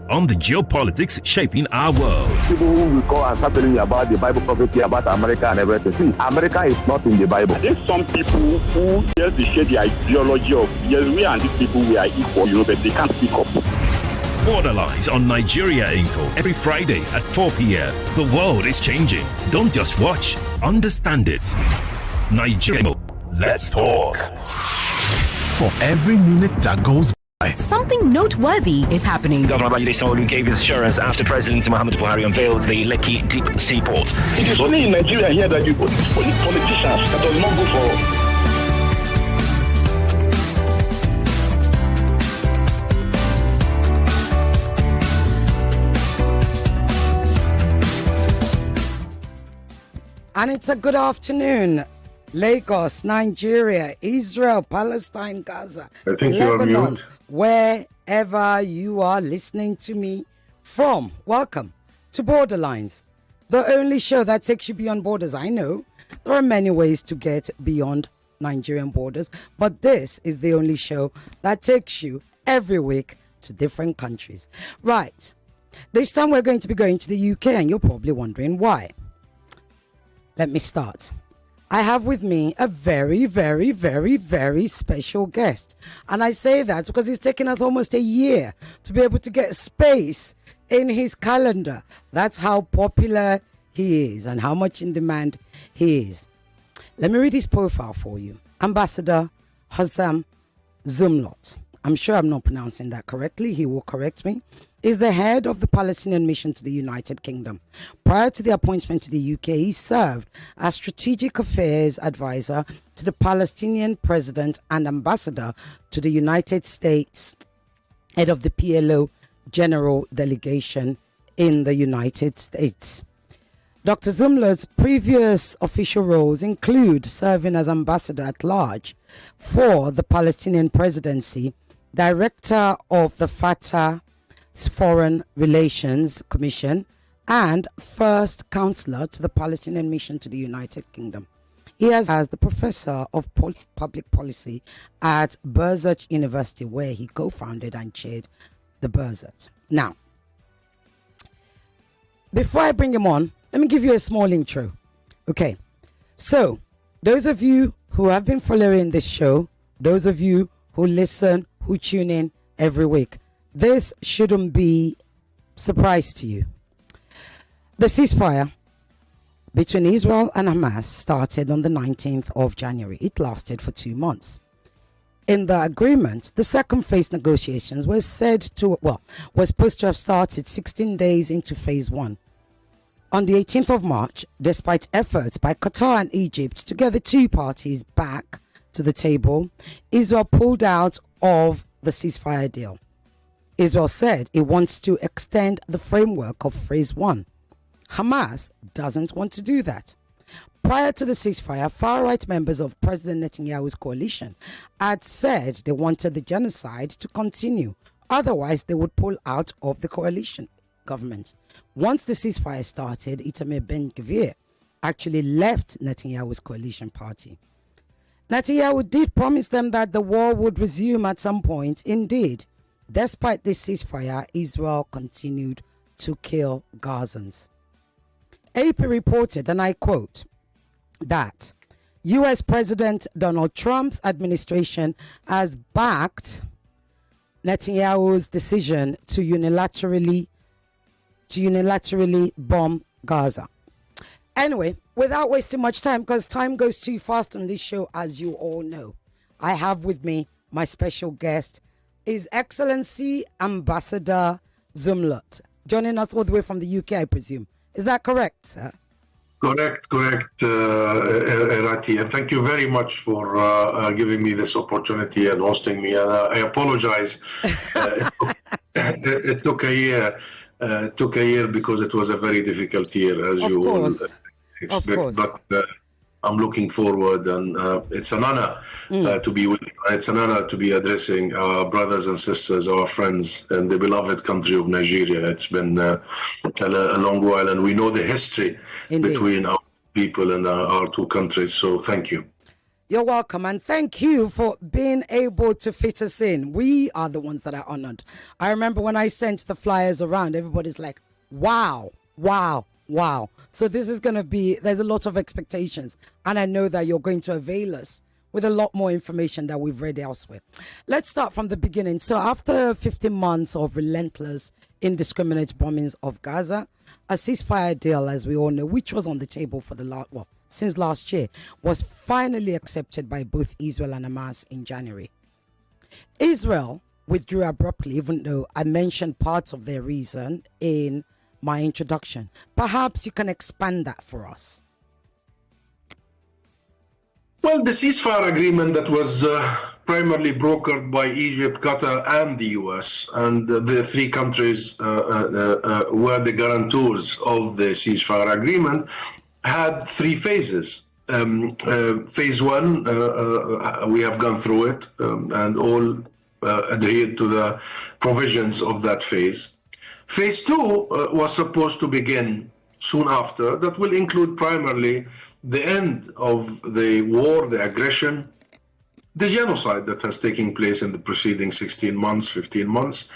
on the geopolitics shaping our world. People who will call and start telling you about the Bible prophecy about America and everything. See, America is not in the Bible. There's some people who just share the ideology of, yes, we and these people, we are equal, but they can't speak up. Borderlines on Nigeria Info every Friday at 4 p.m. The world is changing. Don't just watch, understand it. Nigeria Info. Let's talk. For every minute that goes by, something noteworthy is happening. Governor Babajide Sanwo-Olu gave his assurance after President Muhammadu Buhari unveiled the Lekki Deep Seaport. It is only in Nigeria here that you put politicians that does not go for. And it's a good afternoon. Lagos, Nigeria, Israel, Palestine, Gaza, I think Lebanon, you're mute. Wherever you are listening to me from, welcome to Borderlines, the only show that takes you beyond borders. I know there are many ways to get beyond Nigerian borders, but this is the only show that takes you every week to different countries. Right. This time we're going to be going to the UK, and you're probably wondering why. Let me start. I have with me a very, very, very, very special guest. And I say that because it's taken us almost a year to be able to get space in his calendar. That's how popular he is and how much in demand he is. Let me read his profile for you. Ambassador Husam Zomlot. I'm sure I'm not pronouncing that correctly. He will correct me. Is the head of the Palestinian mission to the United Kingdom. Prior to the appointment to the UK, he served as strategic affairs advisor to the Palestinian president and ambassador to the United States, head of the PLO General Delegation in the United States. Dr. Zomlot's previous official roles include serving as ambassador at large for the Palestinian presidency, director of the Fatah Foreign Relations Commission, and first counselor to the Palestinian mission to the United Kingdom. He has as the professor of public policy at Berzut University, where he co-founded and chaired the Berzut. Now, before I bring him on, let me give you a small intro. Okay, so those of you who have been following this show, those of you who listen, who tune in every week, this shouldn't be a surprise to you. The ceasefire between Israel and Hamas started on the 19th of January. It lasted for 2 months. In the agreement, the second phase negotiations were supposed to have started 16 days into phase one. On the 18th of March, despite efforts by Qatar and Egypt to get the two parties back to the table, Israel pulled out of the ceasefire deal. Israel said it wants to extend the framework of phase one. Hamas doesn't want to do that. Prior to the ceasefire, far-right members of President Netanyahu's coalition had said they wanted the genocide to continue. Otherwise, they would pull out of the coalition government. Once the ceasefire started, Itamar Ben-Gvir actually left Netanyahu's coalition party. Netanyahu did promise them that the war would resume at some point. Indeed, despite this ceasefire, Israel continued to kill Gazans. AP reported, and I quote, that U.S. President Donald Trump's administration has backed Netanyahu's decision to unilaterally bomb Gaza. Anyway, without wasting much time, because time goes too fast on this show, as you all know, I have with me my special guest, His Excellency Ambassador Zomlot, joining us all the way from the UK, I presume. Is that correct, sir? Correct, Ireti. And thank you very much for giving me this opportunity and hosting me. And I apologize. It took a year. Because it was a very difficult year, as you all expect. But I'm looking forward, and it's an honor to be with you. It's an honor to be addressing our brothers and sisters, our friends, in the beloved country of Nigeria. It's been a long while, and we know the history between our people and our two countries. So thank you. You're welcome, and thank you for being able to fit us in. We are the ones that are honored. I remember when I sent the flyers around, everybody's like, wow, wow, wow. So this is going to be, there's a lot of expectations, and I know that you're going to avail us with a lot more information that we've read elsewhere. Let's start from the beginning. So after 15 months of relentless, indiscriminate bombings of Gaza, a ceasefire deal, as we all know, which was on the table for since last year, was finally accepted by both Israel and Hamas in January. Israel withdrew abruptly, even though I mentioned parts of their reason in my introduction. Perhaps you can expand that for us. Well, the ceasefire agreement that was primarily brokered by Egypt, Qatar, and the U.S., and the three countries were the guarantors of the ceasefire agreement, had three phases. Phase one, we have gone through it and all adhered to the provisions of that phase. Phase two was supposed to begin soon after. That will include primarily the end of the war, the aggression, the genocide that has taken place in the preceding 16 months, 15 months,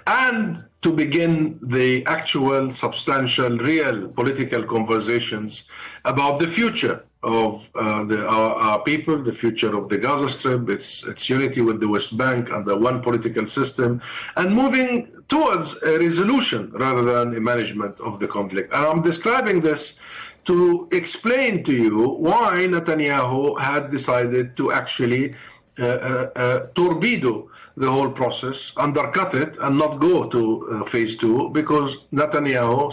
and to begin the actual, substantial, real political conversations about the future of our people, the future of the Gaza Strip, its unity with the West Bank under one political system, and moving towards a resolution rather than a management of the conflict. And I'm describing this to explain to you why Netanyahu had decided to actually torpedo the whole process, undercut it, and not go to phase two, because Netanyahu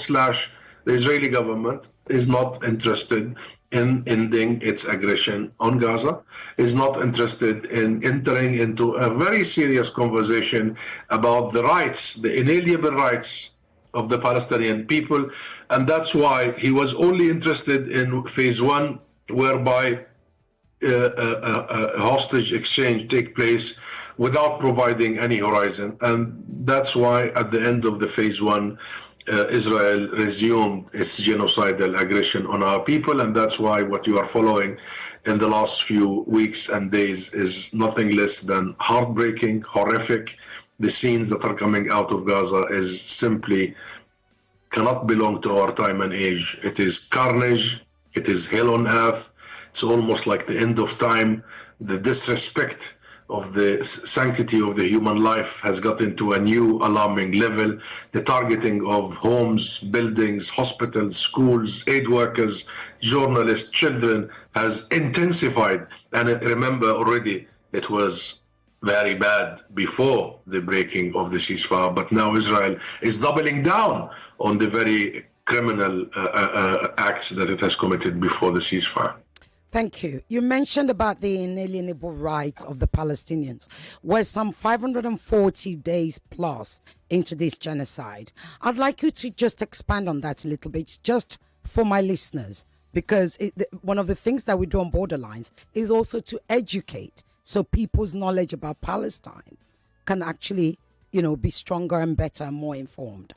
/ the Israeli government is not interested in ending its aggression on Gaza, is not interested in entering into a very serious conversation about the rights, the inalienable rights of the Palestinian people. And that's why he was only interested in phase one, whereby a hostage exchange take place without providing any horizon. And that's why at the end of the phase one, Israel resumed its genocidal aggression on our people. And that's why what you are following in the last few weeks and days is nothing less than heartbreaking, horrific. The scenes that are coming out of Gaza is simply cannot belong to our time and age. It is carnage. It is hell on earth. It's almost like the end of time. The disrespect of the sanctity of the human life has gotten to a new alarming level. The targeting of homes, buildings, hospitals, schools, aid workers, journalists, children has intensified. And remember already, it was very bad before the breaking of the ceasefire, but now Israel is doubling down on the very criminal acts that it has committed before the ceasefire. Thank you. You mentioned about the inalienable rights of the Palestinians. We're some 540 days plus into this genocide. I'd like you to just expand on that a little bit, just for my listeners, because one of the things that we do on Borderlines is also to educate, so people's knowledge about Palestine can actually, be stronger and better and more informed.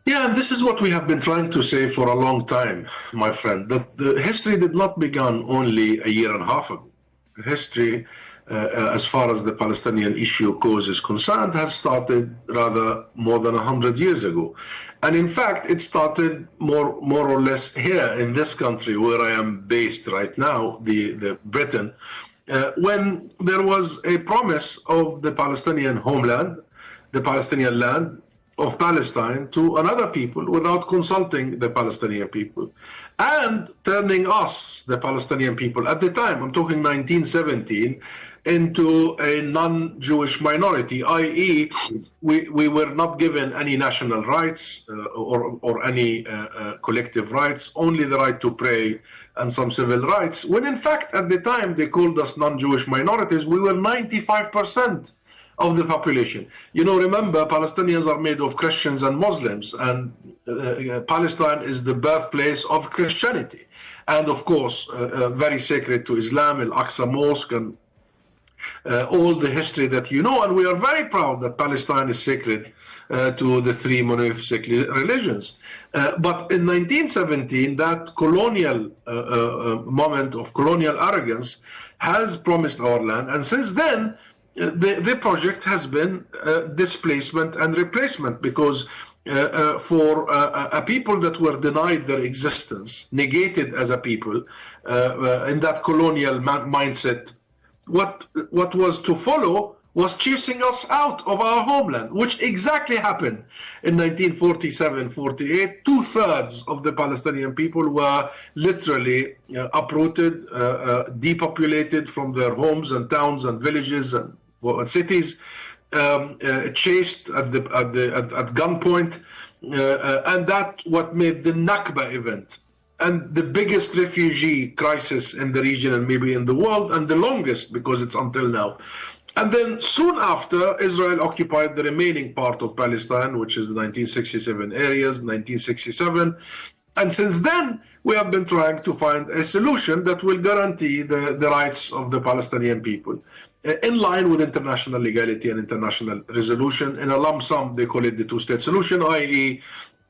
Yeah, and this is what we have been trying to say for a long time, my friend, that the history did not begin only a year and a half ago. History, as far as the Palestinian issue cause is concerned, has started rather more than 100 years ago. And in fact, it started more or less here in this country where I am based right now, the Britain, when there was a promise of the Palestinian homeland, the Palestinian land of Palestine, to another people without consulting the Palestinian people, and turning us, the Palestinian people at the time, I'm talking 1917, into a non-Jewish minority, i.e. we were not given any national rights or any collective rights, only the right to pray and some civil rights, when in fact at the time they called us non-Jewish minorities. We were 95% of the population. Remember, Palestinians are made of Christians and Muslims, and Palestine is the birthplace of Christianity. And of course, very sacred to Islam, Al-Aqsa Mosque, and all the history that you know. And we are very proud that Palestine is sacred to the three monotheistic religions. But in 1917, that colonial moment of colonial arrogance has promised our land. And since then, the project has been displacement and replacement, because for a people that were denied their existence, negated as a people, in that colonial mindset, what was to follow was chasing us out of our homeland, which exactly happened in 1947-48. 2/3 of the Palestinian people were literally uprooted, depopulated from their homes and towns and villages and cities, chased at gunpoint, and that what made the Nakba event, and the biggest refugee crisis in the region and maybe in the world, and the longest, because it's until now. And then soon after, Israel occupied the remaining part of Palestine, which is the 1967 areas, 1967. And since then, we have been trying to find a solution that will guarantee the rights of the Palestinian people, in line with international legality and international resolution. In a lump sum, they call it the two-state solution, i.e.,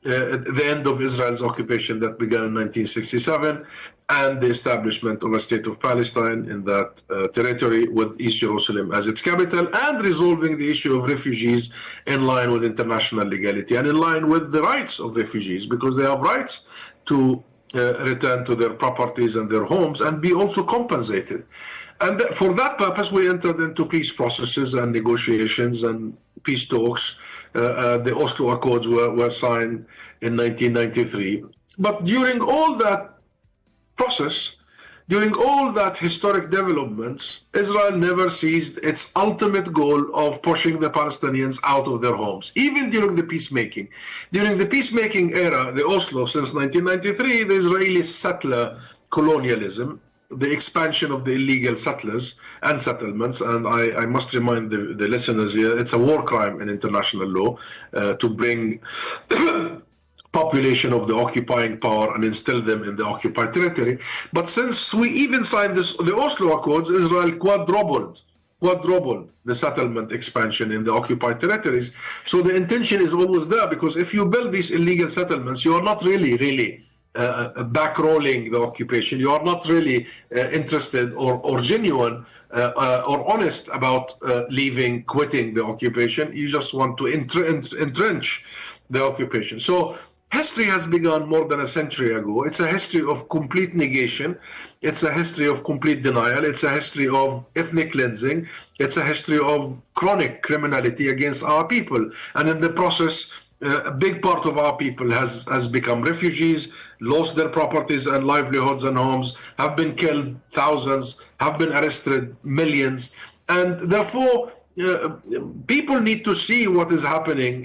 the end of Israel's occupation that began in 1967, and the establishment of a state of Palestine in that territory with East Jerusalem as its capital, and resolving the issue of refugees in line with international legality and in line with the rights of refugees, because they have rights to return to their properties and their homes and be also compensated. And for that purpose, we entered into peace processes and negotiations and peace talks. The Oslo Accords were signed in 1993. But during all that process, during all that historic developments, Israel never seized its ultimate goal of pushing the Palestinians out of their homes, even during the peacemaking. During the peacemaking era, the Oslo, since 1993, the Israeli settler colonialism, the expansion of the illegal settlers and settlements, and I must remind the listeners here, it's a war crime in international law to bring population of the occupying power and instill them in the occupied territory. But since we even signed the Oslo Accords, Israel quadrupled the settlement expansion in the occupied territories. So the intention is always there, because if you build these illegal settlements, you are not really backrolling the occupation. You are not really interested or genuine or honest about quitting the occupation. You just want to entrench the occupation. So history has begun more than a century ago. It's a history of complete negation. It's a history of complete denial. It's a history of ethnic cleansing. It's a history of chronic criminality against our people. And in the process, a big part of our people has become refugees, lost their properties and livelihoods and homes, have been killed, thousands, have been arrested, millions. And therefore, people need to see what is happening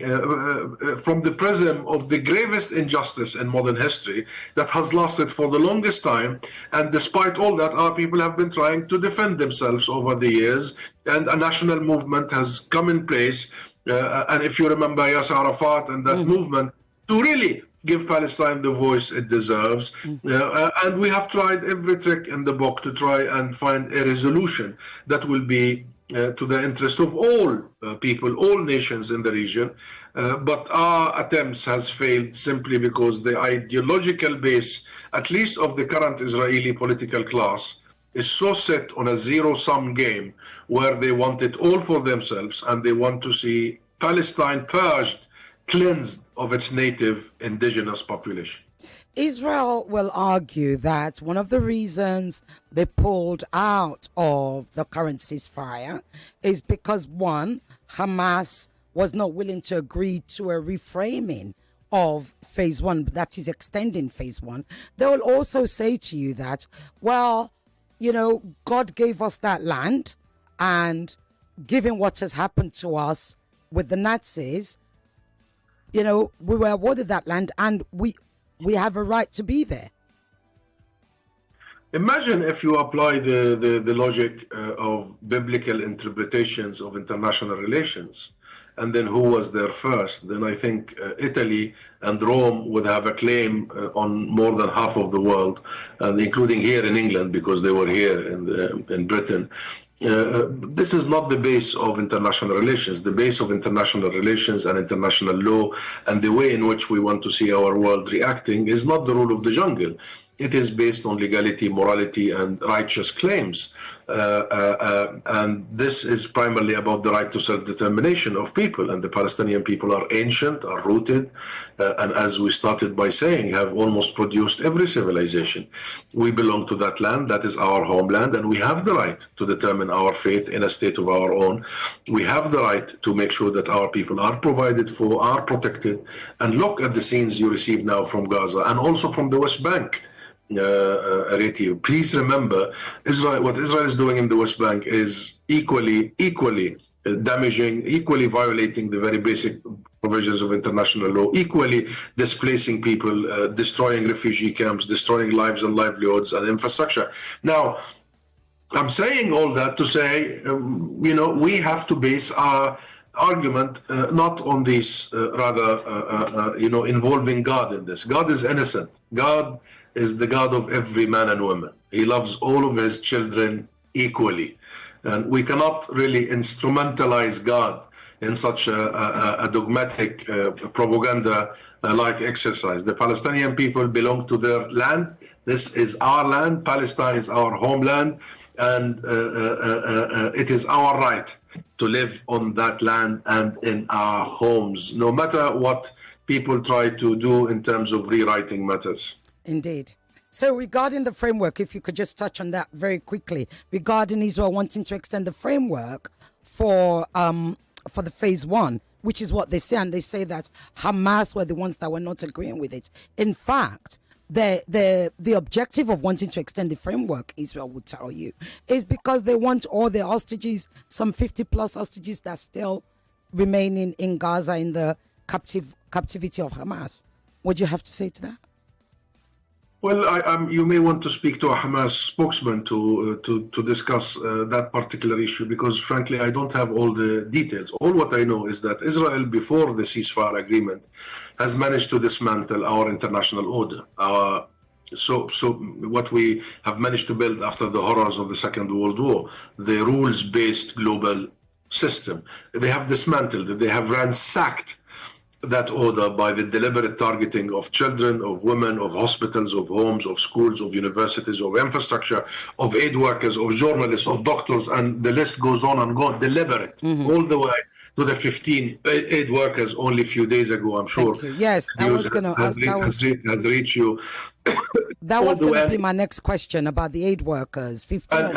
from the prism of the gravest injustice in modern history that has lasted for the longest time. And despite all that, our people have been trying to defend themselves over the years, and a national movement has come in place. And if you remember Yasser Arafat and that movement, to really give Palestine the voice it deserves. And we have tried every trick in the book to try and find a resolution that will be to the interest of all people, all nations in the region. But our attempts has failed simply because the ideological base, at least of the current Israeli political class, is so set on a zero-sum game where they want it all for themselves, and they want to see Palestine purged, cleansed of its native indigenous population. Israel will argue that one of the reasons they pulled out of the current ceasefire is because, one, Hamas was not willing to agree to a reframing of phase one, that is extending phase one. They will also say to you that, well, you know, God gave us that land, and given what has happened to us with the Nazis, you know, we were awarded that land, and we have a right to be there. Imagine if you apply the logic of biblical interpretations of international relations, and then who was there first, then I think Italy and Rome would have a claim on more than half of the world, and including here in England, because they were here in Britain. this is not the base of international relations. The base of international relations and international law and the way in which we want to see our world reacting is not the rule of the jungle. It is based on legality, morality, and righteous claims. And this is primarily about the right to self-determination of people. And the Palestinian people are ancient, are rooted, and as we started by saying, have almost produced every civilization. We belong to that land. That is our homeland, and we have the right to determine our fate in a state of our own. We have the right to make sure that our people are provided for, are protected. And look at the scenes you receive now from Gaza and also from the West Bank. Ireti, please remember, what Israel is doing in the West Bank is equally damaging, equally violating the very basic provisions of international law, equally displacing people, destroying refugee camps, destroying lives and livelihoods and infrastructure. Now, I'm saying all that to say, we have to base our argument not on this, involving God in this. God is innocent. God is the God of every man and woman. He loves all of his children equally. And we cannot really instrumentalize God in such a dogmatic propaganda-like exercise. The Palestinian people belong to their land. This is our land. Palestine is our homeland. And it is our right to live on that land and in our homes, no matter what people try to do in terms of rewriting matters. Indeed. So regarding the framework, if you could just touch on that very quickly, regarding Israel wanting to extend the framework for the phase one, which is what they say, and they say that Hamas were the ones that were not agreeing with it. In fact, the objective of wanting to extend the framework, Israel would tell you, is because they want all the hostages, some 50 plus hostages that still remaining in Gaza in the captivity of Hamas. What do you have to say to that? Well, you may want to speak to a Hamas spokesman to discuss that particular issue, because frankly, I don't have all the details. All what I know is that Israel, before the ceasefire agreement, has managed to dismantle our international order. So what we have managed to build after the horrors of the Second World War, the rules-based global system, they have dismantled it. They have ransacked that order by the deliberate targeting of children, of women, of hospitals, of homes, of schools, of universities, of infrastructure, of aid workers, of journalists, of doctors, and the list goes on and on, deliberate, all the way to the 15 aid workers only a few days ago, I'm sure. Yes, I was going to ask. Has reached you. That was going to be my next question about the aid workers, 15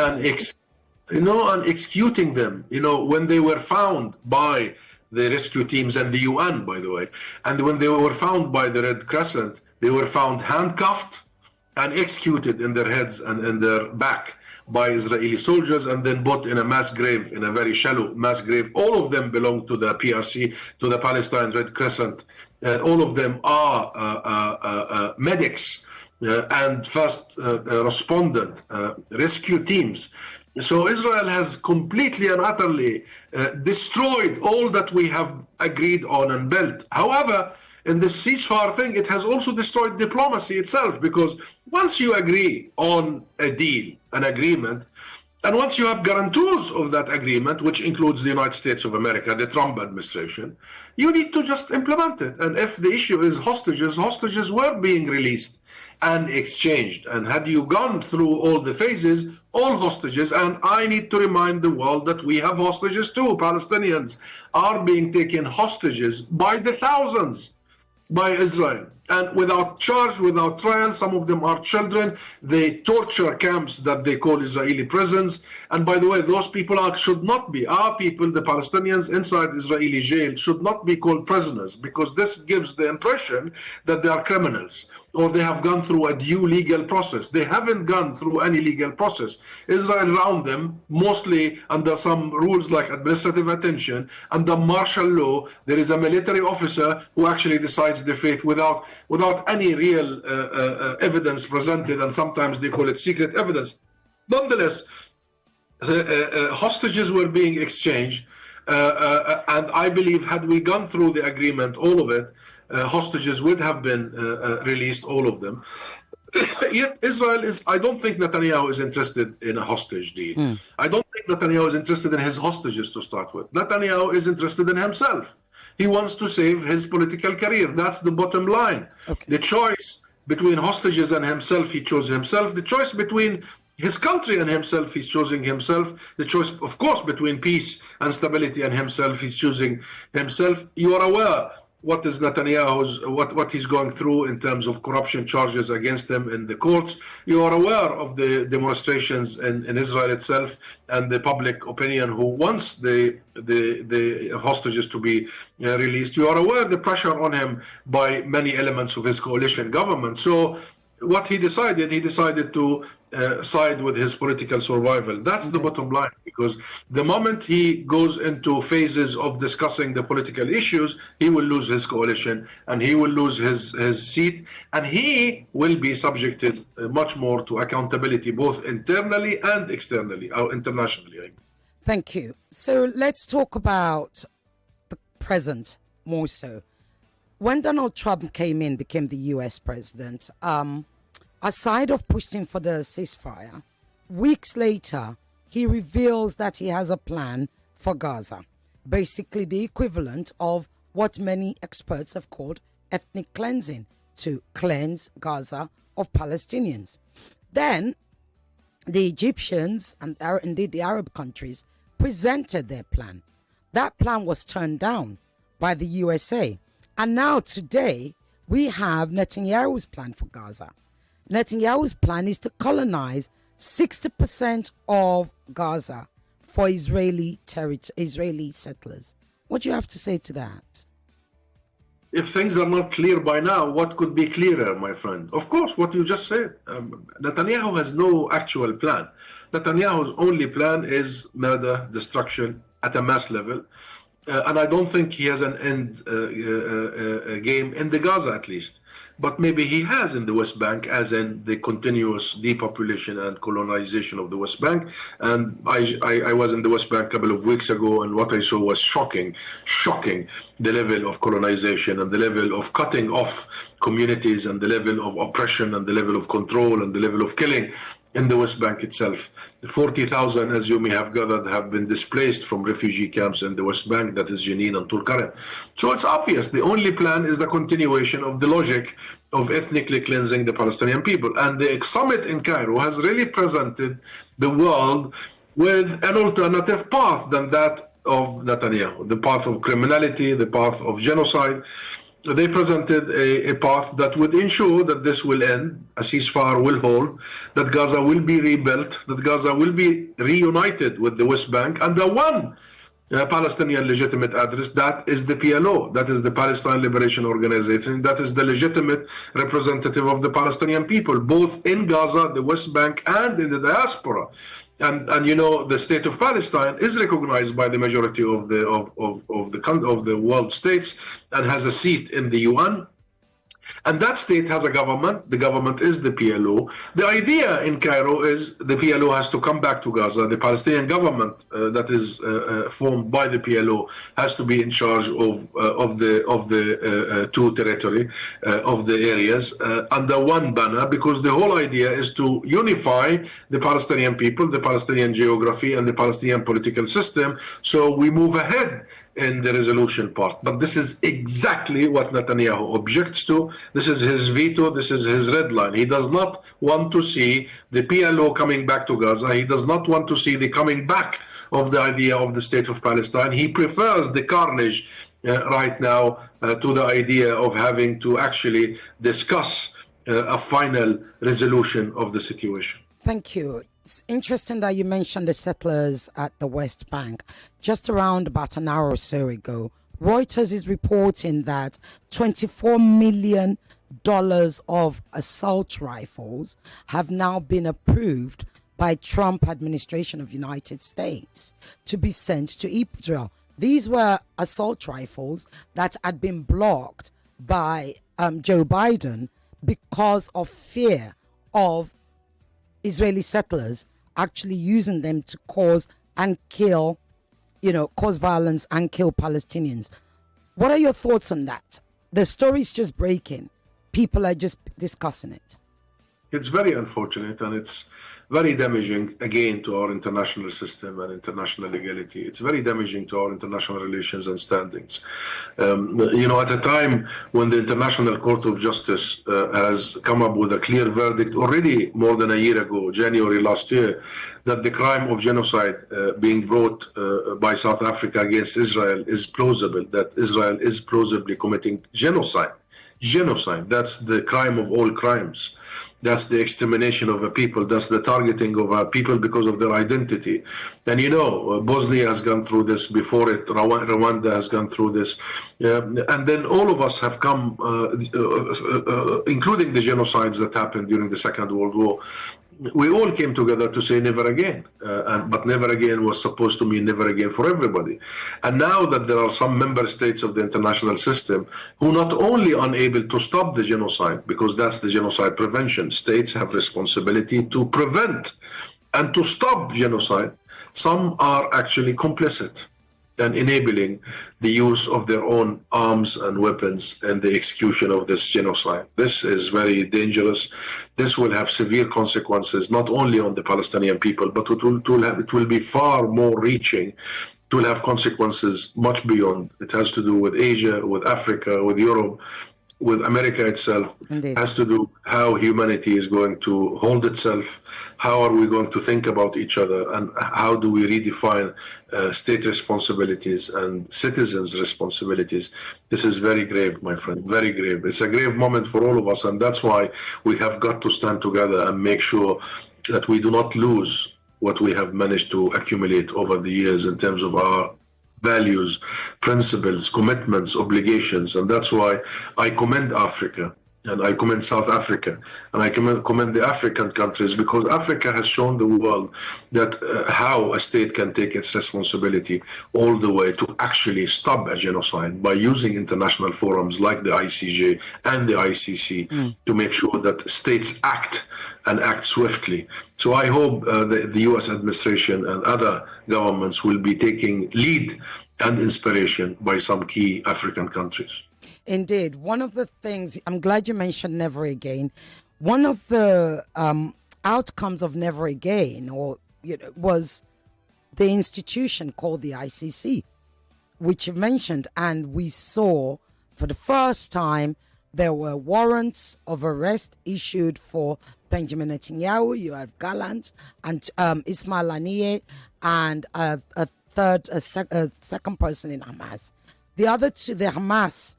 and executing them, when they were found by the rescue teams and the UN, by the way. And when they were found by the Red Crescent, they were found handcuffed and executed in their heads and in their back by Israeli soldiers, and then put in a mass grave, in a very shallow mass grave. All of them belong to the PRC, to the Palestine Red Crescent. All of them are medics and first respondent rescue teams. So Israel has completely and utterly destroyed all that we have agreed on and built. However, in the ceasefire thing, it has also destroyed diplomacy itself, because once you agree on a deal, an agreement, and once you have guarantors of that agreement, which includes the United States of America, the Trump administration, you need to just implement it. And if the issue is hostages, hostages were being released and exchanged. And had you gone through all the phases, all hostages, and I need to remind the world that we have hostages too. Palestinians are being taken hostages by the thousands by Israel, and without charge, without trial. Some of them are children. They torture camps that they call Israeli prisons. And by the way, those people should not be, our people, the Palestinians inside Israeli jail, should not be called prisoners, because this gives the impression that they are criminals, or they have gone through a due legal process. They haven't gone through any legal process. Israel around them, mostly under some rules like administrative attention, under martial law, there is a military officer who actually decides the fate without any real evidence presented, and sometimes they call it secret evidence. Nonetheless, hostages were being exchanged, and I believe had we gone through the agreement, all of it, hostages would have been released, all of them. Yet Israel is, I don't think Netanyahu is interested in a hostage deal. I don't think Netanyahu is interested in his hostages to start with. Netanyahu is interested in himself. He wants to save his political career. That's the bottom line. Okay. The choice between hostages and himself, he chose himself. The choice between his country and himself, he's choosing himself. The choice, of course, between peace and stability and himself, he's choosing himself. You are aware what is Netanyahu's, what he's going through in terms of corruption charges against him in the courts. You are aware of the demonstrations in Israel itself and the public opinion who wants the hostages to be released. You are aware the pressure on him by many elements of his coalition government. So what he decided to side with his political survival. That's the bottom line, because the moment he goes into phases of discussing the political issues, he will lose his coalition and he will lose his seat, and he will be subjected much more to accountability, both internally and externally, or internationally. Thank you. So let's talk about the present more so. When Donald Trump became the US president, aside of pushing for the ceasefire, weeks later, he reveals that he has a plan for Gaza. Basically, the equivalent of what many experts have called ethnic cleansing, to cleanse Gaza of Palestinians. Then, the Egyptians and indeed the Arab countries presented their plan. That plan was turned down by the USA. And now today, we have Netanyahu's plan for Gaza. Netanyahu's plan is to colonize 60% of Gaza for Israeli settlers. What do you have to say to that? If things are not clear by now, what could be clearer, my friend? Of course, what you just said. Netanyahu has no actual plan. Netanyahu's only plan is murder, destruction at a mass level. And I don't think he has an end game in the Gaza, at least. But maybe he has in the West Bank, as in the continuous depopulation and colonization of the West Bank. And I was in the West Bank a couple of weeks ago, and what I saw was shocking, the level of colonization and the level of cutting off communities and the level of oppression and the level of control and the level of killing in the West Bank itself. 40,000, as you may have gathered, have been displaced from refugee camps in the West Bank, that is Jenin and Tulkarem. So it's obvious the only plan is the continuation of the logic of ethnically cleansing the Palestinian people. And the summit in Cairo has really presented the world with an alternative path than that of Netanyahu, the path of criminality, the path of genocide. They presented a path that would ensure that this will end, a ceasefire will hold, that Gaza will be rebuilt, that Gaza will be reunited with the West Bank, and the one Palestinian legitimate address, that is the PLO, that is the Palestine Liberation Organization, that is the legitimate representative of the Palestinian people, both in Gaza, the West Bank, and in the diaspora. And you know, the state of Palestine is recognized by the majority of the world states and has a seat in the UN. And that state has a government. The government is the PLO. The idea in Cairo is the PLO has to come back to Gaza. The Palestinian government that is formed by the PLO has to be in charge of the two territory of the areas under one banner, because the whole idea is to unify the Palestinian people, the Palestinian geography, and the Palestinian political system. So we move ahead in the resolution part. But this is exactly what Netanyahu objects to. This is his veto. This is his red line. He does not want to see the PLO coming back to Gaza. He does not want to see the coming back of the idea of the state of Palestine. He prefers the carnage right now to the idea of having to actually discuss a final resolution of the situation. Thank you. It's interesting that you mentioned the settlers at the West Bank. Just around about an hour or so ago, Reuters is reporting that $24 million of assault rifles have now been approved by Trump administration of United States to be sent to Israel. These were assault rifles that had been blocked by Joe Biden because of fear of Israeli settlers actually using them to cause violence and kill Palestinians. What are your thoughts on that? The story is just breaking. People are just discussing it. It's very unfortunate, and it's very damaging, again, to our international system and international legality. It's very damaging to our international relations and standings. At a time when the International Court of Justice has come up with a clear verdict already more than a year ago, January last year, that the crime of genocide being brought by South Africa against Israel is plausible, that Israel is plausibly committing genocide. Genocide, that's the crime of all crimes. That's the extermination of a people. That's the targeting of a people because of their identity. And Bosnia has gone through this before it. Rwanda has gone through this. And then all of us have come, including the genocides that happened during the Second World War. We all came together to say never again, but never again was supposed to mean never again for everybody. And now that there are some member states of the international system who not only are unable to stop the genocide, because that's the genocide prevention, states have responsibility to prevent and to stop genocide, some are actually complicit and enabling the use of their own arms and weapons and the execution of this genocide. This is very dangerous. This will have severe consequences, not only on the Palestinian people, but it will be far more reaching. It will have consequences much beyond. It has to do with Asia, with Africa, with Europe, with America itself. Indeed. Has to do with how humanity is going to hold itself, how are we going to think about each other, and how do we redefine state responsibilities and citizens' responsibilities. This is very grave, my friend, very grave. It's a grave moment for all of us, and that's why we have got to stand together and make sure that we do not lose what we have managed to accumulate over the years in terms of our values, principles, commitments, obligations. And that's why I commend Africa, and I commend South Africa, and I commend the African countries, because Africa has shown the world that how a state can take its responsibility all the way to actually stop a genocide by using international forums like the ICJ and the ICC to make sure that states act and act swiftly. So I hope the US administration and other governments will be taking lead and inspiration by some key African countries. Indeed. One of the things, I'm glad you mentioned Never Again. One of the outcomes of Never Again was the institution called the ICC, which you mentioned. And we saw for the first time there were warrants of arrest issued for Benjamin Netanyahu. You have Gallant and Ismail Haniyeh and a second person in Hamas. The other two, the Hamas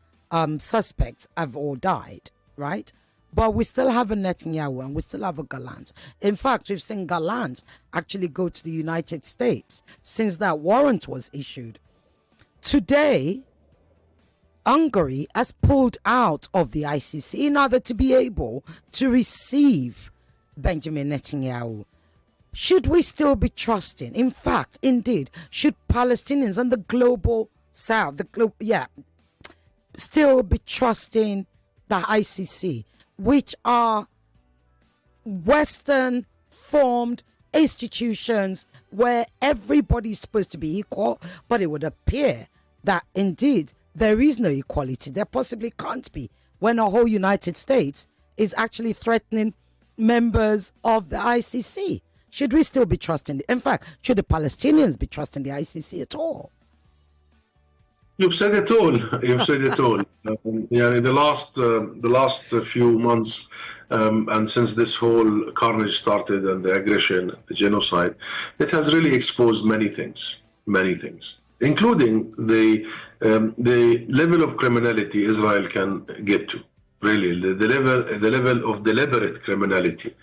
suspects, have all died, right? But we still have a Netanyahu and we still have a Gallant. In fact, we've seen Gallant actually go to the United States since that warrant was issued. Today, Hungary has pulled out of the ICC in order to be able to receive Benjamin Netanyahu. Should we still be trusting? In fact, indeed, should Palestinians and the global South, still be trusting the ICC, which are Western formed institutions where everybody is supposed to be equal, but it would appear that indeed there is no equality. There possibly can't be when a whole United States is actually threatening members of the ICC. Should we still be trusting? In fact, should the Palestinians be trusting the ICC at all? You've said it all. You've said it all. In the last few months, and since this whole carnage started and the aggression, the genocide, it has really exposed many things, including the level of criminality Israel can get to. Really, the level of deliberate criminality.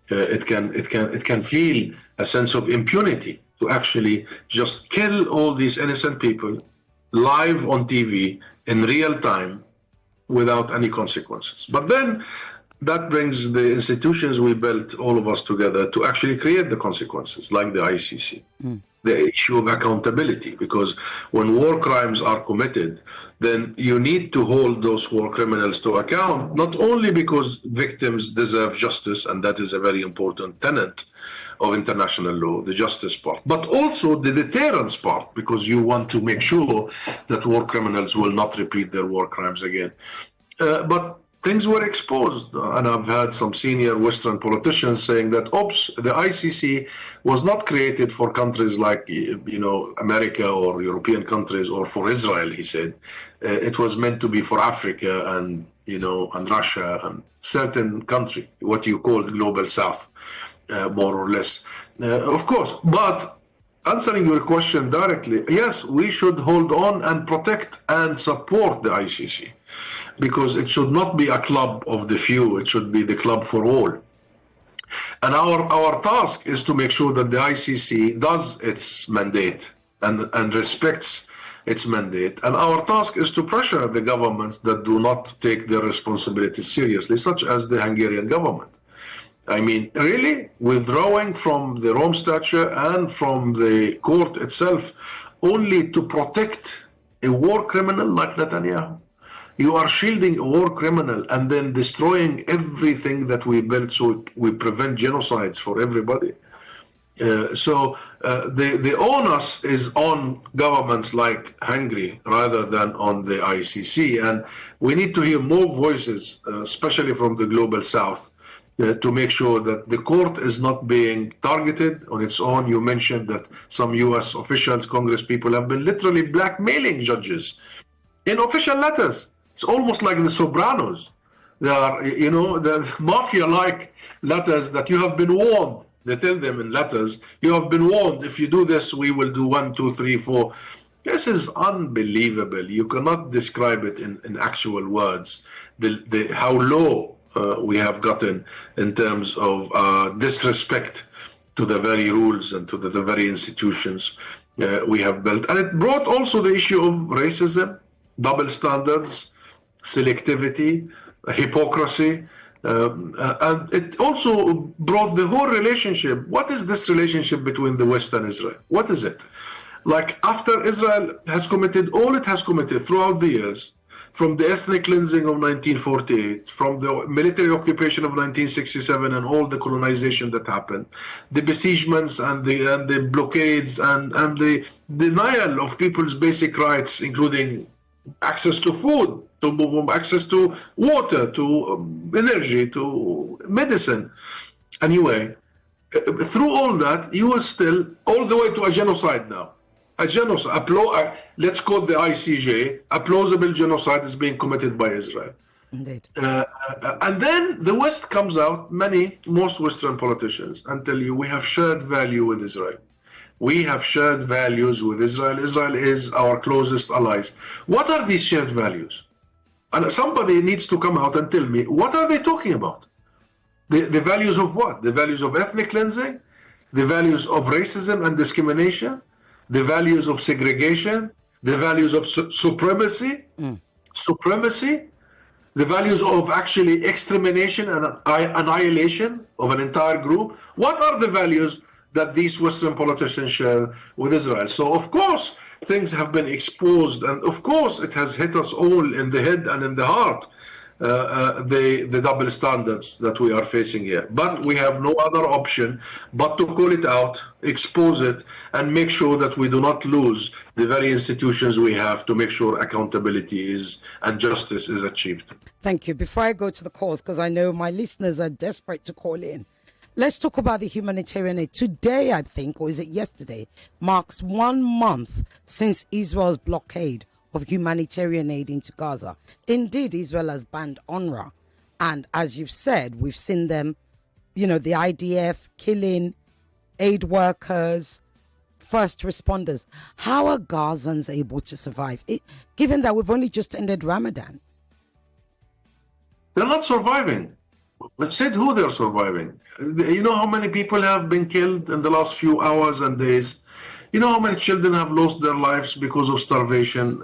It can feel a sense of impunity to actually just kill all these innocent people live on TV in real time without any consequences. But then that brings the institutions we built, all of us together, to actually create the consequences, like the ICC. The issue of accountability, because when war crimes are committed, then you need to hold those war criminals to account, not only because victims deserve justice, and that is a very important tenet of international law, the justice part, but also the deterrence part, because you want to make sure that war criminals will not repeat their war crimes again. But things were exposed. And I've had some senior Western politicians saying that, oops, the ICC was not created for countries like, America or European countries or for Israel, he said. It was meant to be for Africa and, and Russia and certain country, what you call the global south, more or less. Of course, but answering your question directly, yes, we should hold on and protect and support the ICC, because it should not be a club of the few, it should be the club for all. And our task is to make sure that the ICC does its mandate and respects its mandate. And our task is to pressure the governments that do not take their responsibilities seriously, such as the Hungarian government. I mean, really, withdrawing from the Rome Statute and from the court itself only to protect a war criminal like Netanyahu. You are shielding a war criminal and then destroying everything that we built so we prevent genocides for everybody. So the onus is on governments like Hungary rather than on the ICC. And we need to hear more voices, especially from the global south, to make sure that the court is not being targeted on its own. You mentioned that some U.S. officials, Congress people have been literally blackmailing judges in official letters. It's almost like the Sopranos. They are, the mafia-like letters that you have been warned. They tell them in letters, you have been warned, if you do this, we will do 1, 2, 3, 4. This is unbelievable. You cannot describe it in actual words, how low we have gotten in terms of disrespect to the very rules and to the very institutions we have built. And it brought also the issue of racism, double standards, selectivity, hypocrisy, and it also brought the whole relationship. What is this relationship between the West and Israel? What is it? Like, after Israel has committed all it has committed throughout the years, from the ethnic cleansing of 1948, from the military occupation of 1967 and all the colonization that happened, the besiegements and the blockades and the denial of people's basic rights, including access to food, to access to water, to energy, to medicine. Anyway, through all that, you are still all the way to a genocide now. A genocide, let's quote the ICJ, a plausible genocide is being committed by Israel. Indeed. And then the West comes out, most Western politicians, and tell you we have shared value with Israel. We have shared values with Israel. Israel is our closest allies. What are these shared values? And somebody needs to come out and tell me, what are they talking about? The values of what? The values of ethnic cleansing? The values of racism and discrimination? The values of segregation? The values of supremacy? Supremacy? The values of actually extermination and annihilation of an entire group? What are the values that these Western politicians share with Israel? So, of course, things have been exposed, and of course, it has hit us all in the head and in the heart, the double standards that we are facing here. But we have no other option but to call it out, expose it, and make sure that we do not lose the very institutions we have to make sure accountability and justice is achieved. Thank you. Before I go to the calls, because I know my listeners are desperate to call in, let's talk about the humanitarian aid. Today, I think, or is it yesterday, marks 1 month since Israel's blockade of humanitarian aid into Gaza. Indeed, Israel has banned UNRWA. And as you've said, we've seen them, the IDF killing aid workers, first responders. How are Gazans able to survive, given that we've only just ended Ramadan? They're not surviving. But said who they're surviving. You know how many people have been killed in the last few hours and days? You know how many children have lost their lives because of starvation,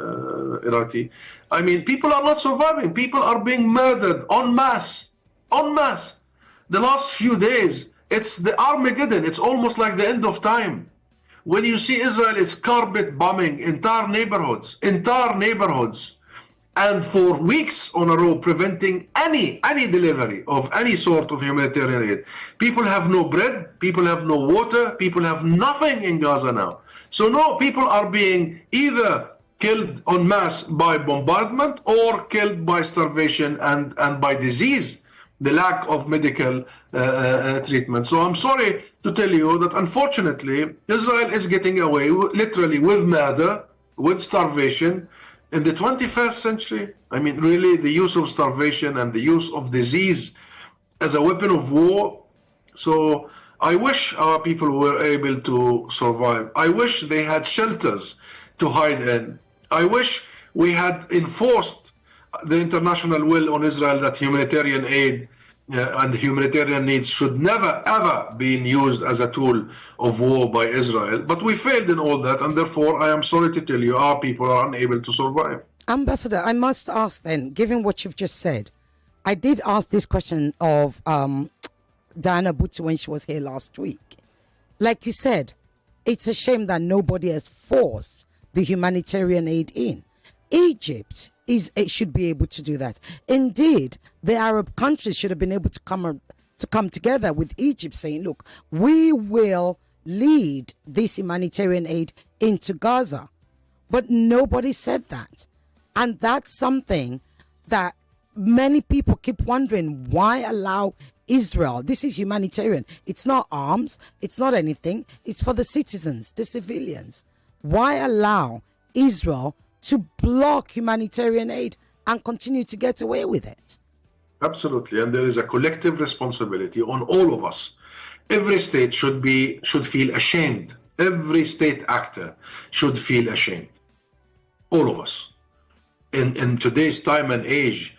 Irati? I mean, people are not surviving. People are being murdered en masse. En masse. The last few days, it's the Armageddon. It's almost like the end of time. When you see Israel is carpet bombing entire neighborhoods, and for weeks on a row preventing any delivery of any sort of humanitarian aid. People have no bread, people have no water, people have nothing in Gaza now. So no, people are being either killed en masse by bombardment or killed by starvation and by disease, the lack of medical treatment. So I'm sorry to tell you that unfortunately Israel is getting away literally with murder, with starvation in the 21st century. I mean, really, the use of starvation and the use of disease as a weapon of war. So I wish our people were able to survive. I wish they had shelters to hide in. I wish we had enforced the international will on Israel that humanitarian aid and humanitarian needs should never, ever be used as a tool of war by Israel. But we failed in all that, and therefore, I am sorry to tell you, our people are unable to survive. Ambassador, I must ask then, given what you've just said, I did ask this question of Diana Butsu when she was here last week. Like you said, it's a shame that nobody has forced the humanitarian aid in. Egypt should be able to do that. Indeed, the Arab countries should have been able to come together with Egypt saying, look, we will lead this humanitarian aid into Gaza. But nobody said that. And that's something that many people keep wondering, why allow Israel? This is humanitarian. It's not arms. It's not anything. It's for the citizens, the civilians. Why allow Israel to block humanitarian aid and continue to get away with it? Absolutely. And there is a collective responsibility on all of us. Every state should feel ashamed. Every state actor should feel ashamed. All of us. In today's time and age,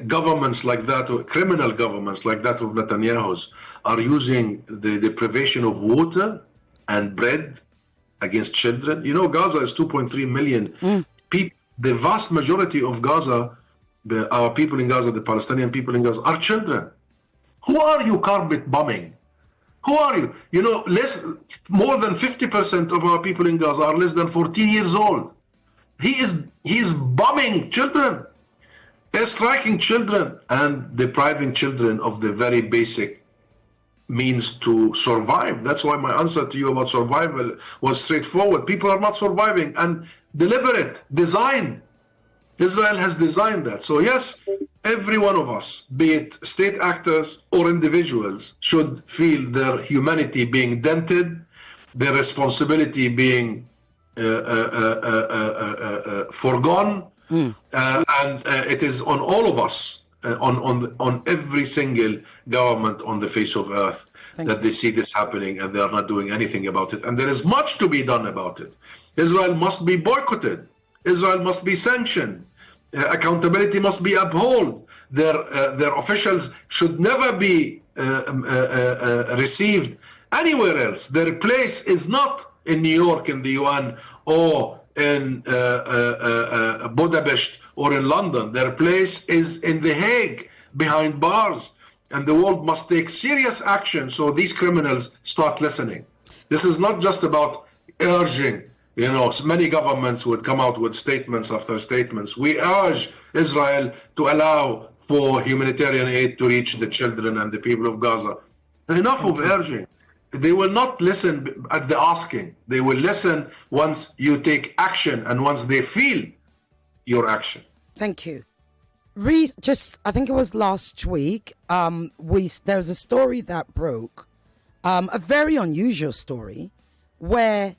governments like that, or criminal governments like that of Netanyahu's, are using the deprivation of water and bread against children. You know, Gaza is 2.3 million people. The vast majority of Gaza, our people in Gaza, the Palestinian people in Gaza, are children. Who are you carpet bombing? Who are you? You know, more than 50% of our people in Gaza are less than 14 years old. He is bombing children, striking children, and depriving children of the very basic means to survive. That's why my answer to you about survival was straightforward. People are not surviving, and deliberate, designed. Israel has designed that. So yes, every one of us, be it state actors or individuals, should feel their humanity being dented, their responsibility being foregone, and it is on all of us, on every single government on the face of earth, that they see this happening and they are not doing anything about it. And there is much to be done about it. Israel must be boycotted. Israel must be sanctioned. Accountability must be upheld. Their officials should never be received anywhere else. Their place is not in New York in the UN or in Budapest or in London. Their place is in The Hague behind bars, and the world must take serious action so these criminals start listening. This is not just about urging. You know, many governments would come out with statements after statements. We urge Israel to allow for humanitarian aid to reach the children and the people of Gaza. Enough of urging. They will not listen at the asking. They will listen once you take action and once they feel your action. Thank you. I think it was last week, there was a story that broke, a very unusual story, where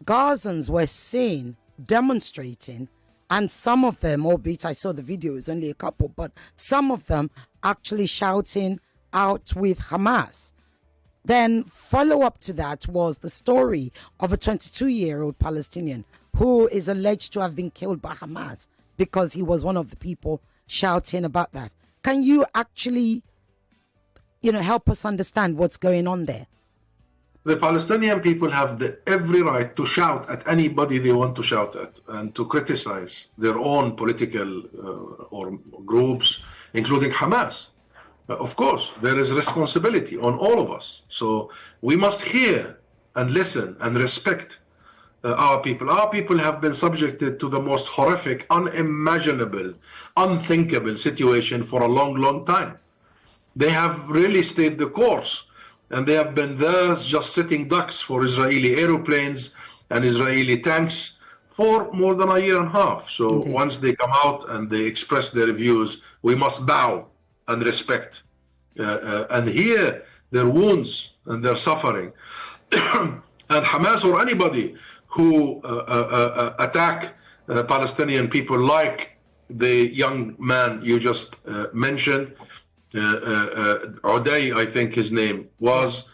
Gazans were seen demonstrating, and some of them, albeit I saw the video, it was only a couple, but some of them actually shouting out with Hamas. Then follow up to that was the story of a 22-year-old Palestinian who is alleged to have been killed by Hamas because he was one of the people shouting about that. Can you actually, help us understand what's going on there? The Palestinian people have every right to shout at anybody they want to shout at and to criticize their own political or groups, including Hamas. Of course, there is responsibility on all of us. So we must hear and listen and respect our people. Our people have been subjected to the most horrific, unimaginable, unthinkable situation for a long, long time. They have really stayed the course. And they have been there just sitting ducks for Israeli aeroplanes and Israeli tanks for more than a year and a half. So Indeed. once they come out and they express their views, we must bow and respect and hear their wounds and their suffering. And Hamas or anybody who attack Palestinian people, like the young man you just mentioned, Uday, I think his name was,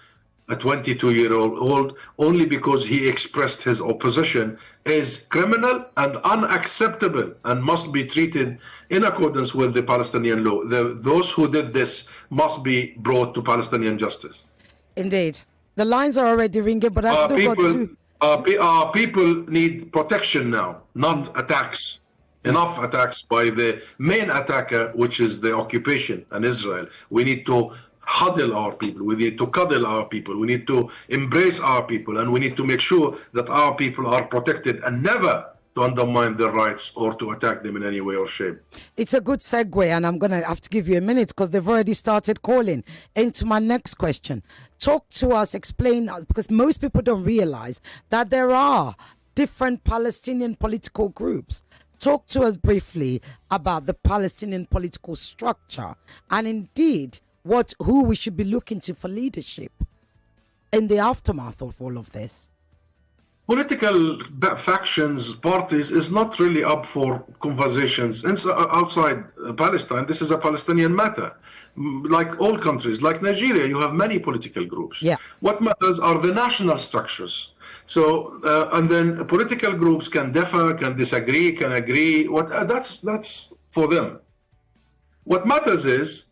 a 22-year-old, only because he expressed his opposition, is criminal and unacceptable and must be treated in accordance with the Palestinian law. Those who did this must be brought to Palestinian justice. Indeed. The lines are already ringing, but I've still got two. Our people need protection now, not attacks. Enough attacks by the main attacker, which is the occupation and Israel. We need to huddle our people. We need to cuddle our people. We need to embrace our people. And we need to make sure that our people are protected and never to undermine their rights or to attack them in any way or shape. It's a good segue, and I'm going to have to give you a minute because they've already started calling into my next question. Talk to us, explain us, because most people don't realize that there are different Palestinian political groups. Talk to us briefly about the Palestinian political structure and indeed who we should be looking to for leadership in the aftermath of all of this. Political factions, parties is not really up for conversations outside Palestine. This is a Palestinian matter. Like all countries, like Nigeria, you have many political groups. Yeah. What matters are the national structures. So, and then political groups can differ, can disagree, can agree. That's for them. What matters is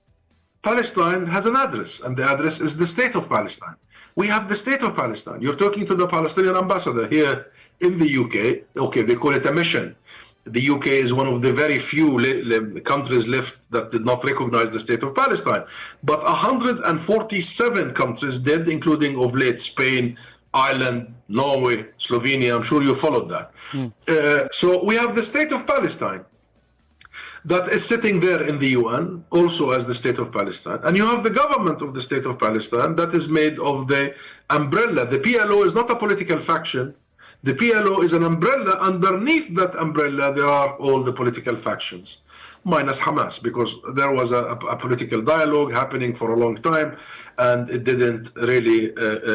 Palestine has an address, and the address is the State of Palestine. We have the State of Palestine. You're talking to the Palestinian ambassador here in the UK. Okay, they call it a mission. The UK is one of the very few countries left that did not recognize the State of Palestine. But 147 countries did, including of late Spain, Ireland, Norway, Slovenia. I'm sure you followed that. So we have the State of Palestine that is sitting there in the UN, also as the State of Palestine. And you have the government of the State of Palestine that is made of the umbrella. The PLO is not a political faction. The PLO is an umbrella. Underneath that umbrella, there are all the political factions, minus Hamas, because there was a political dialogue happening for a long time, and it didn't really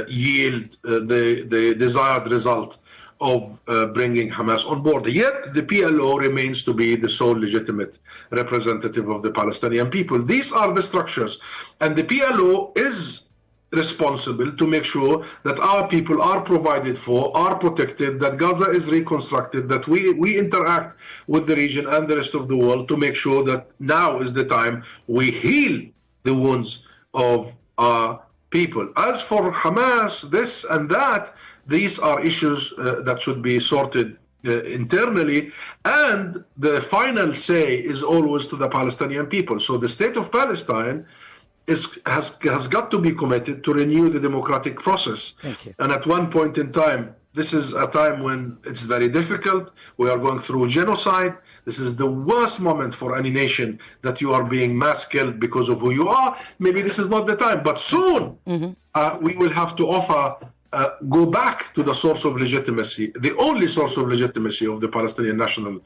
yield the desired result of bringing Hamas on board. Yet the PLO remains to be the sole legitimate representative of the Palestinian people. These are the structures, and the PLO is responsible to make sure that our people are provided for, are protected, that Gaza is reconstructed, that we interact with the region and the rest of the world to make sure that now is the time we heal the wounds of our people. As for Hamas, this and that, these are issues that should be sorted internally, and the final say is always to the Palestinian people. So the State of Palestine has got to be committed to renew the democratic process. Thank you. And at one point in time, this is a time when it's very difficult. We are going through genocide. This is the worst moment for any nation, that you are being mass killed because of who you are. Maybe this is not the time, but soon we will have to offer go back to the source of legitimacy, the only source of legitimacy of the Palestinian national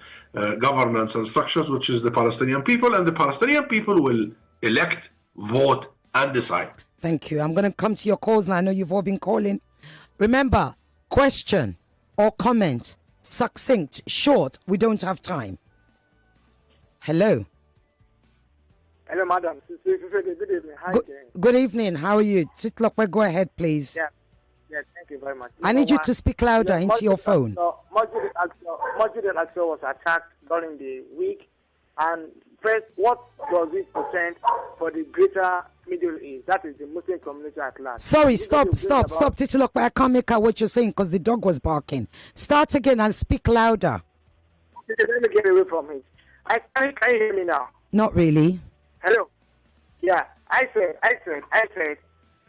governance and structures, which is the Palestinian people, and the Palestinian people will elect, vote, and decide. Thank you. I'm going to come to your calls now. I know you've all been calling. Remember, question or comment, succinct, short. We don't have time. Hello. Hello, madam. Good evening. How are you doing? Good evening. How are you? Titlokwe, go ahead, please. Yeah, thank you very much. I need you to speak louder into your phone. Masjid al-Aqsa was attacked during the week. And first, what does it portend for the greater Middle East? That is the Muslim community at large. Sorry, stop. Titlokwe, I can't make out what you're saying because the dog was barking. Start again and speak louder. Okay, let me get away from it. Can you hear me now? Not really. Hello? Yeah, I said,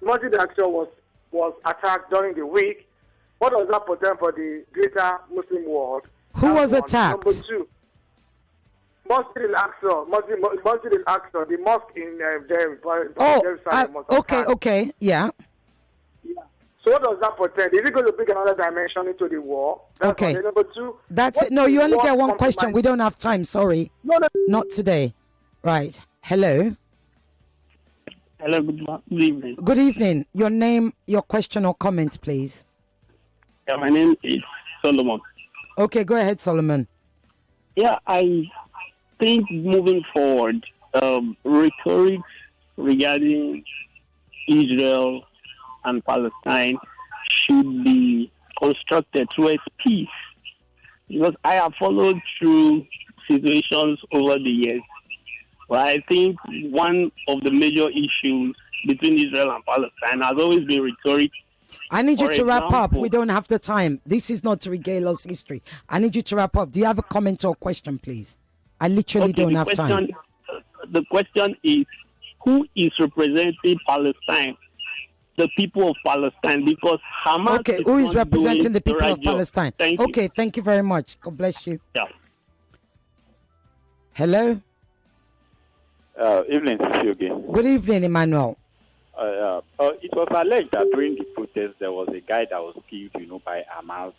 Masjid al-Aqsa was attacked during the week. What does that portend for the greater Muslim world? Who was attacked? Number two, Masjid al-Aqsa, the mosque in Jerusalem. Okay, yeah. So what does that portend? Is it going to bring another dimension into the war? That's okay. Number two. That's it. No, you only get one question. We don't have time. Sorry. No. Not today. Right. Hello. Hello. Good evening. Good evening. Your name, your question or comment, please. Yeah, my name is Solomon. Okay, go ahead, Solomon. Yeah, I think moving forward, rhetoric regarding Israel and Palestine should be constructed towards peace. Because I have followed through situations over the years. But I think one of the major issues between Israel and Palestine has always been rhetoric. I need you to wrap up. We don't have the time. This is not to regale us history. I need you to wrap up. Do you have a comment or question, please? I literally don't have time. The question is, who is representing Palestine? The people of Palestine, because Hamas. Okay, who is representing the people of Palestine? Okay, thank you very much. God bless you. Yeah. Hello. Evening, again. Good evening, Emmanuel. It was alleged that during the protest there was a guy that was killed, by Hamas.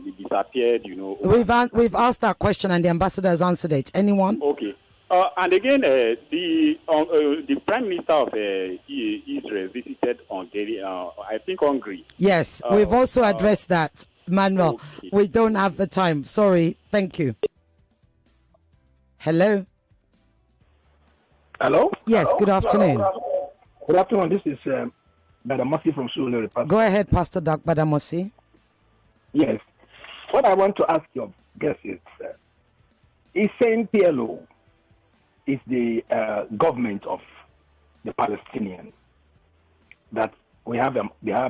He disappeared, We've asked that question and the ambassador has answered it. Anyone? Okay. And again, the Prime Minister of Israel visited Hungary, Hungary. Yes, we've also addressed that, Manuel. Okay. We don't have the time. Sorry. Thank you. Hello? Hello? Yes, good afternoon. Good afternoon. This is Badamosi from Surulere. Go ahead, Pastor Doc Badamosi. Yes. What I want to ask your guest is saying PLO is the government of the Palestinians, that they have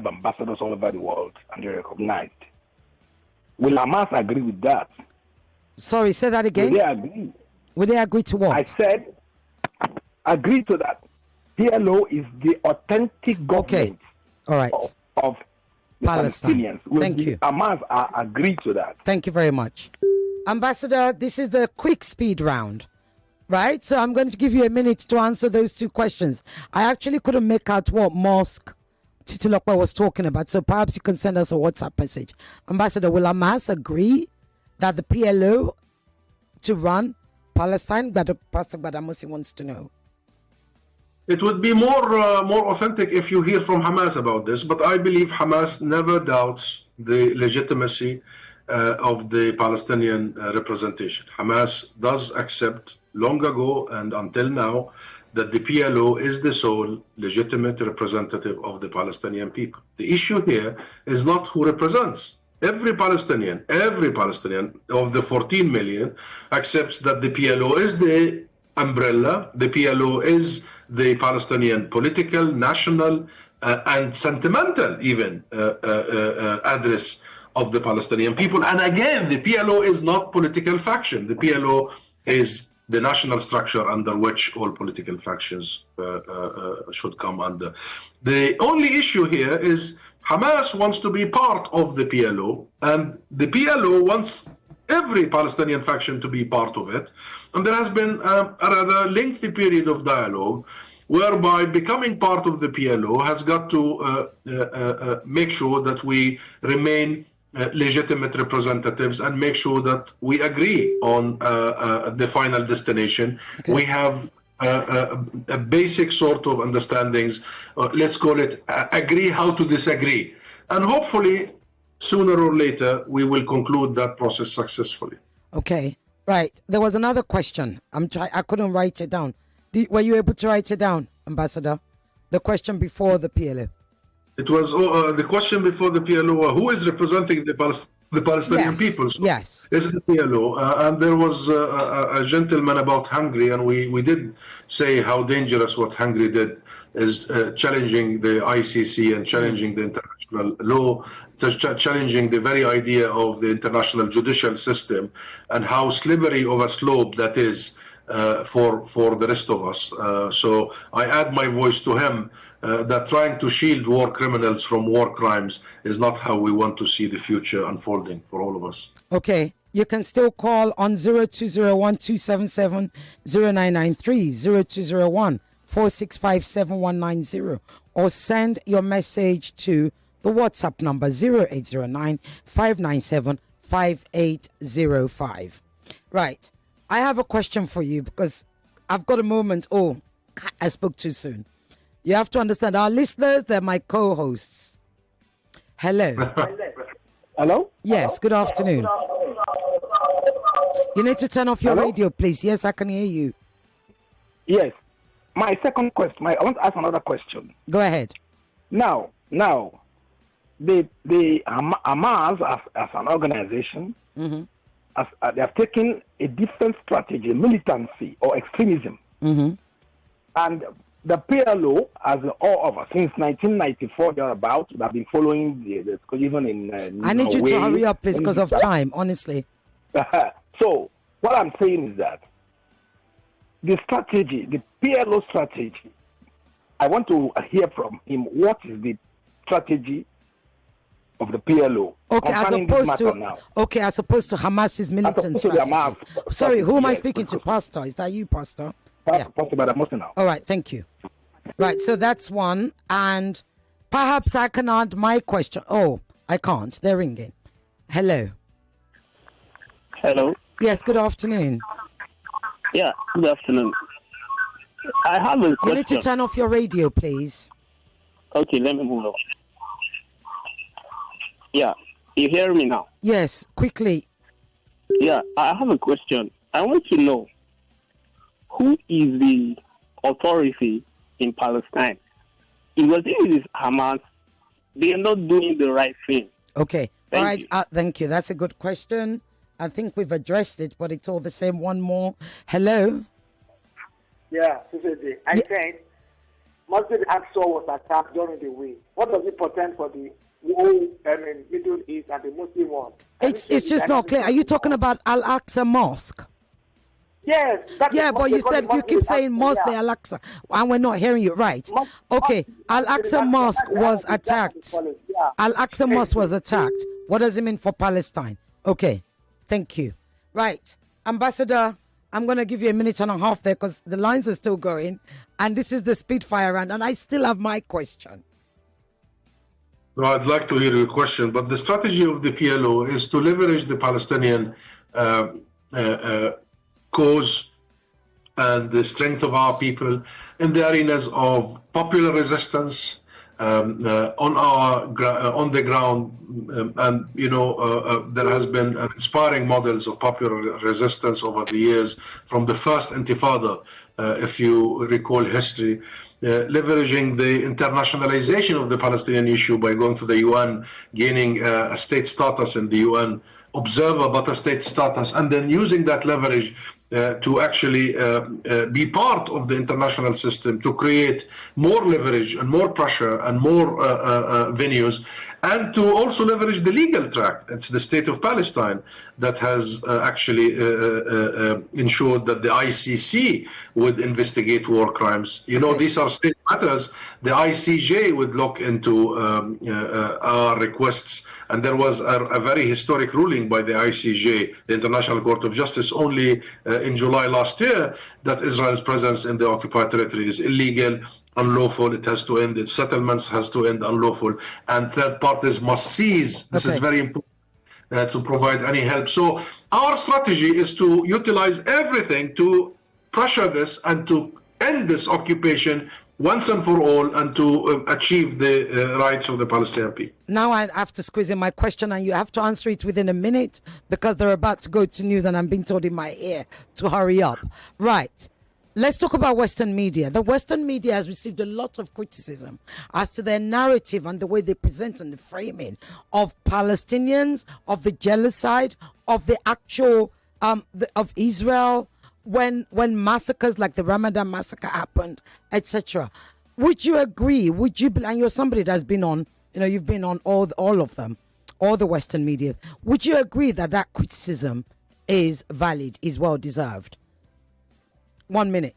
ambassadors all over the world and they're recognized. Will Hamas agree with that? Sorry, say that again. Will they agree? Will they agree to what? I said, agree to that. PLO is the authentic government all right. of the Palestinians. Thank you. Hamas agree to that. Thank you very much. Ambassador, this is the quick speed round. Right? So I'm going to give you a minute to answer those two questions. I actually couldn't make out what Mosque Titilopa was talking about, so perhaps you can send us a WhatsApp message. Ambassador, will Hamas agree that the PLO to run Palestine? Pastor Badamosi wants to know. It would be more authentic if you hear from Hamas about this, but I believe Hamas never doubts the legitimacy of the Palestinian representation. Hamas does accept long ago and until now that the PLO is the sole legitimate representative of the Palestinian people. The issue here is not who represents. Every Palestinian of the 14 million accepts that the PLO is the umbrella, the PLO is the Palestinian political, national, and sentimental even address of the Palestinian people. And again, the PLO is not political faction. The PLO is the national structure under which all political factions should come under. The only issue here is Hamas wants to be part of the PLO, and the PLO wants every Palestinian faction to be part of it. And there has been a rather lengthy period of dialogue whereby becoming part of the PLO has got to make sure that we remain legitimate representatives and make sure that we agree on the final destination. Okay. We have a basic sort of understandings, let's call it agree how to disagree. And hopefully, sooner or later, we will conclude that process successfully. Okay, right. There was another question. I couldn't write it down. Were you able to write it down, Ambassador? The question before the PLO. It was the question before the PLO, who is representing the Palestinian people? Yes. Is the PLO. And there was a gentleman about Hungary, and we did say how dangerous what Hungary did is challenging the ICC and challenging the international law, challenging the very idea of the international judicial system, and how slippery of a slope that is for the rest of us. So I add my voice to him that trying to shield war criminals from war crimes is not how we want to see the future unfolding for all of us. Okay. You can still call on 0201-277-0993, 0201-465-7190, or send your message to The WhatsApp number 0809 597 5805. Right. I have a question for you because I've got a moment. Oh, I spoke too soon. You have to understand, our listeners, they're my co-hosts. Hello. Hello? Yes, good afternoon. You need to turn off your radio, please. Yes, I can hear you. Yes. My second question, I want to ask another question. Go ahead. Now, the Hamas as an organization, they have taken a different strategy, militancy or extremism. And the PLO, as all of us, since 1994, thereabouts, have been following the even in I need you to hurry up, please, because of time, honestly. So, what I'm saying is that the strategy, the PLO strategy, I want to hear from him what is the strategy of the PLO. Okay, as opposed to Hamas's militant strategy. Sorry, who am I speaking to? Pastor? Is that you, Pastor? Pastor Badamosi now. All right, thank you. Right, so that's one, and perhaps I can add my question. Oh, I can't. They're ringing. Hello. Hello. Yes, good afternoon. Yeah, good afternoon. I have a question. You need to turn off your radio, please. Okay, let me move on. Yeah, you hear me now? Yes, quickly. Yeah, I have a question. I want to know who is the authority in Palestine? Because if it is Hamas, they are not doing the right thing. Okay. All right. Thank you. That's a good question. I think we've addressed it, but it's all the same. One more. Hello? Yeah, I said Masjid Al-Aqsa was attacked during the week. What does it portend for the whole Middle East and the Muslim world? It's just not clear. Are you talking about Al-Aqsa Mosque? Yes. Yeah, but you keep saying Mosque de Al-Aqsa, and we're not hearing you right. Okay, Al-Aqsa Mosque was attacked. Al-Aqsa Mosque was attacked. What does it mean for Palestine? Okay, thank you. Right, Ambassador, I'm going to give you a minute and a half there because the lines are still going, and this is the Spitfire round, and I still have my question. Well, I'd like to hear your question, but the strategy of the PLO is to leverage the Palestinian cause and the strength of our people in the arenas of popular resistance on the ground, and there has been inspiring models of popular resistance over the years from the first Intifada, if you recall history. Leveraging the internationalization of the Palestinian issue by going to the UN, gaining a state status in the UN, observer but a state status, and then using that leverage to actually be part of the international system to create more leverage and more pressure and more venues, and to also leverage the legal track. It's the state of Palestine that has actually ensured that the ICC would investigate war crimes. These are state matters. The ICJ would look into our requests, and there was a very historic ruling by the ICJ, the International Court of Justice, only in July last year, that Israel's presence in the occupied territory is illegal, unlawful. It has to end. Its settlements has to end, unlawful, and third parties must cease. This is very important to provide any help. So our strategy is to utilize everything to pressure this and to end this occupation once and for all, and to achieve the rights of the Palestinian people. Now I have to squeeze in my question, and you have to answer it within a minute because they're about to go to news and I'm being told in my ear to hurry up. Right. Let's talk about Western media. The Western media has received a lot of criticism as to their narrative and the way they present and the framing of Palestinians, of the genocide, of the actual of Israel, when massacres like the Ramadan massacre happened, etc. Would you agree? Would you? And you're somebody that's been on, you've been on all of them, all the Western media. Would you agree that criticism is valid, is well deserved? 1 minute.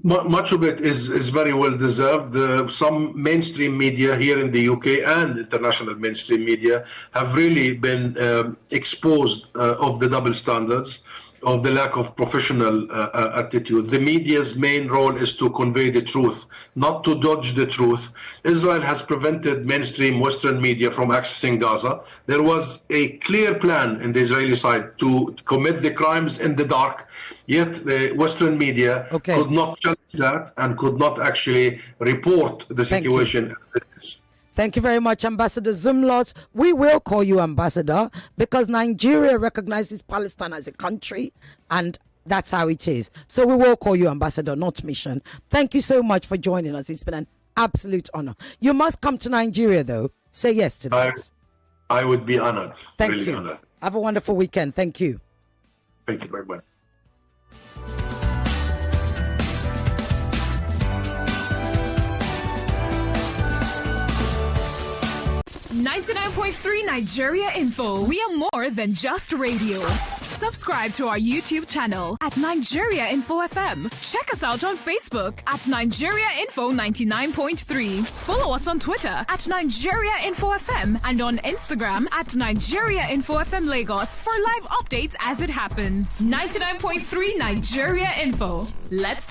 Much of it is very well deserved. Some mainstream media here in the UK and international mainstream media have really been exposed of the double standards. of the lack of professional attitude. The media's main role is to convey the truth, not to dodge the truth. Israel has prevented mainstream Western media from accessing Gaza. There was a clear plan in the Israeli side to commit the crimes in the dark, yet the Western media could not challenge that and could not actually report the situation as it is. Thank you very much, Ambassador Zomlot. We will call you Ambassador because Nigeria recognizes Palestine as a country, and that's how it is. So we will call you Ambassador, not Mission. Thank you so much for joining us. It's been an absolute honor. You must come to Nigeria, though. Say yes to that. I would be honored. Thank really you. Honored. Have a wonderful weekend. Thank you. Thank you very much. 99.3 Nigeria Info. We are more than just radio. Subscribe to our YouTube channel at Nigeria Info FM. Check us out on Facebook at Nigeria Info 99.3. Follow us on Twitter at Nigeria Info FM and on Instagram at Nigeria Info FM Lagos for live updates as it happens. 99.3 Nigeria Info. Let's talk.